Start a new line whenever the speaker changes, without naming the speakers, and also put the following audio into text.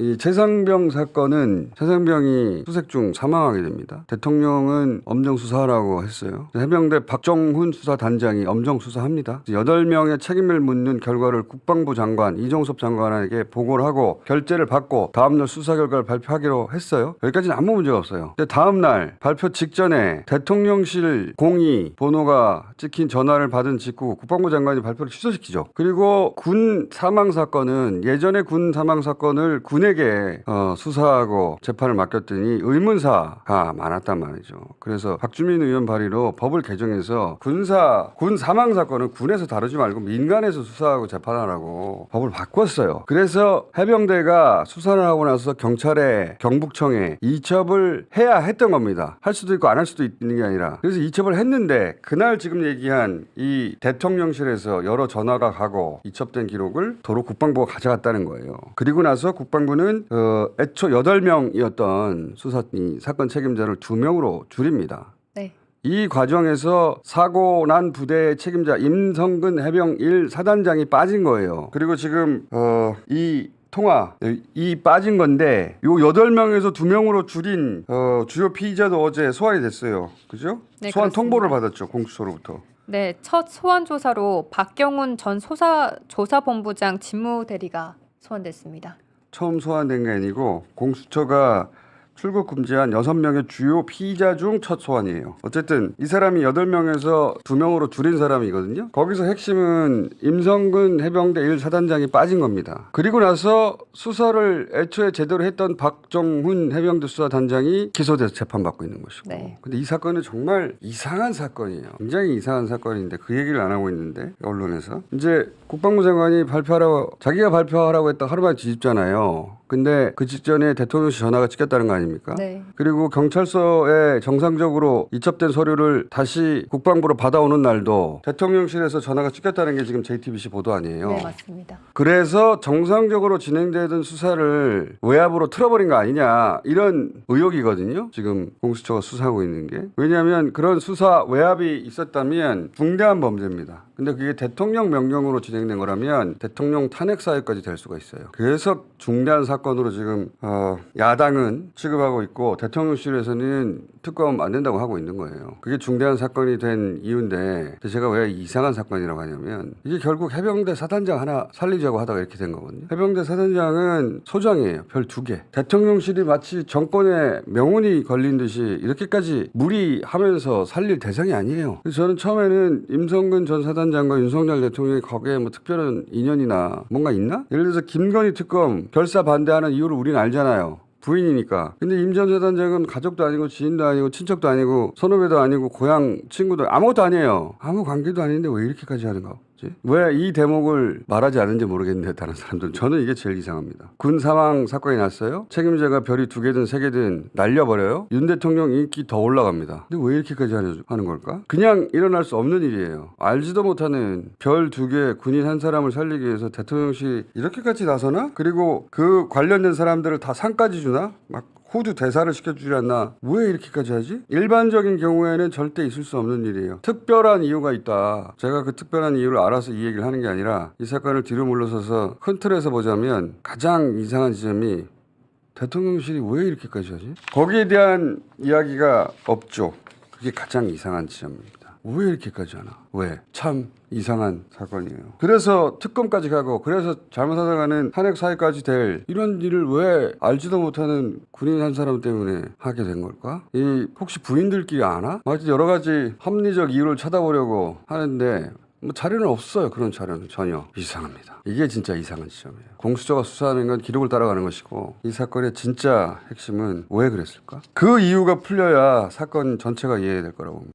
이 최상병 사건은 최상병이 수색 중 사망하게 됩니다. 대통령은 엄정 수사하라고 했어요. 해병대 박정훈 수사단장이 엄정 수사합니다. 8명의 책임을 묻는 결과를 국방부 장관 이종섭 장관에게 보고를 하고 결재를 받고 다음날 수사 결과를 발표하기로 했어요. 여기까지는 아무 문제가 없어요. 근데 다음날 발표 직전에 대통령실 공이 번호가 찍힌 전화를 받은 직후 국방부 장관이 발표를 취소시키죠. 그리고 군 사망 사건은 예전에 군 사망 사건을 군에게 수사하고 재판을 맡겼더니 의문사가 많았단 말이죠. 그래서 박주민 의원 발의로 법을 개정해서 군 사망 사건은 군에서 다루지 말고 민간에서 수사하고 재판하라고 법을 바꿨어요. 그래서 해병대가 수사를 하고 나서 경찰에 경북청에 이첩을 해야 했던 겁니다. 할 수도 있고 안 할 수도 있는 게 아니라. 그래서 이첩을 했는데 그날 지금 얘기한 이 대통령실에서 여러 전화가 가고 이첩된 기록을 도로 국방부가 가져갔다는 거예요. 그리고 나서 국방부는 애초 8명이었던 사건 책임자를 2명으로 줄입니다.
네.
이 과정에서 사고 난 부대의 책임자 임성근 해병 1사단장이 빠진 거예요. 그리고 지금 이 빠진 건데 요 8명에서 2명으로 줄인 주요 피의자도 어제 소환이 됐어요. 그죠?
네,
소환
그렇습니다.
통보를 받았죠. 공수처로부터.
네, 첫 소환 조사로 박경훈 전 조사본부장 직무대리가 소환됐습니다.
처음 소환된 게 아니고 공수처가 출국 금지한 6명의 주요 피의자 중 첫 소환이에요. 어쨌든 이 사람이 8명에서 2명으로 줄인 사람이거든요. 거기서 핵심은 임성근 해병대 1사단장이 빠진 겁니다. 그리고 나서 수사를 애초에 제대로 했던 박정훈 해병대 수사단장이 기소돼서 재판받고 있는 것이고.
네.
근데 이 사건은 정말 이상한 사건이에요. 굉장히 이상한 사건인데 그 얘기를 안 하고 있는데 언론에서. 이제 국방부 장관이 자기가 발표하라고 했다 하루만에 뒤집잖아요. 근데 그 직전에 대통령실 전화가 찍혔다는 거 아닙니까?
네.
그리고 경찰서에 정상적으로 이첩된 서류를 다시 국방부로 받아오는 날도 대통령실에서 전화가 찍혔다는 게 지금 JTBC 보도 아니에요.
네, 맞습니다.
그래서 정상적으로 진행되던 수사를 외압으로 틀어버린 거 아니냐 이런 의혹이거든요. 지금 공수처가 수사하고 있는 게. 왜냐하면 그런 수사 외압이 있었다면 중대한 범죄입니다. 근데 그게 대통령 명령으로 진행된 거라면 대통령 탄핵 사유까지 될 수가 있어요. 그래서 중대한 사건으로 지금 야당은 취급하고 있고 대통령실에서는 특검 안 된다고 하고 있는 거예요. 그게 중대한 사건이 된 이유인데 제가 왜 이상한 사건이라고 하냐면 이게 결국 해병대 사단장 하나 살리자고 하다가 이렇게 된 거거든요. 해병대 사단장은 소장이에요. 별 2개. 대통령실이 마치 정권에 명운이 걸린 듯이 이렇게까지 무리하면서 살릴 대상이 아니에요. 그래서 저는 처음에는 임성근 전 사단장과 윤석열 대통령이 거기에 뭐 특별한 인연이나 뭔가 있나? 예를 들어서 김건희 특검 결사 반대하는 이유를 우리는 알잖아요. 부인이니까. 근데 임 전 사단장은 가족도 아니고 지인도 아니고 친척도 아니고 선후배도 아니고 고향 친구도 아무것도 아니에요. 아무 관계도 아닌데 왜 이렇게까지 하는 거지? 왜 이 대목을 말하지 않은지 모르겠는데 다른 사람들은. 저는 이게 제일 이상합니다. 군 사망 사건이 났어요. 책임자가 별이 2개든 3개든 날려버려요. 윤 대통령 인기 더 올라갑니다. 근데 왜 이렇게까지 하는 걸까? 그냥 일어날 수 없는 일이에요. 알지도 못하는 별 2개 군인 한 사람을 살리기 위해서 대통령실이 이렇게까지 나서나? 그리고 그 관련된 사람들을 다 상까지 주나? 막 호주 대사를 시켜주지 않나? 왜 이렇게까지 하지? 일반적인 경우에는 절대 있을 수 없는 일이에요. 특별한 이유가 있다. 제가 그 특별한 이유를 알아서 이 얘기를 하는 게 아니라 이 사건을 뒤로 물러서서 큰 틀에서 보자면 가장 이상한 지점이 대통령실이 왜 이렇게까지 하지? 거기에 대한 이야기가 없죠. 그게 가장 이상한 지점입니다. 왜 이렇게까지 하나? 왜? 참 이상한 사건이에요. 그래서 특검까지 가고 그래서 잘못하다가는 탄핵 사유까지 될 이런 일을 왜 알지도 못하는 군인 한 사람 때문에 하게 된 걸까? 혹시 부인들끼리 아나? 하여튼 여러 가지 합리적 이유를 찾아보려고 하는데 뭐 자료는 없어요. 그런 자료는 전혀. 이상합니다. 이게 진짜 이상한 지점이에요. 공수처가 수사하는 건 기록을 따라가는 것이고 이 사건의 진짜 핵심은 왜 그랬을까? 그 이유가 풀려야 사건 전체가 이해될 거라고 봅니다.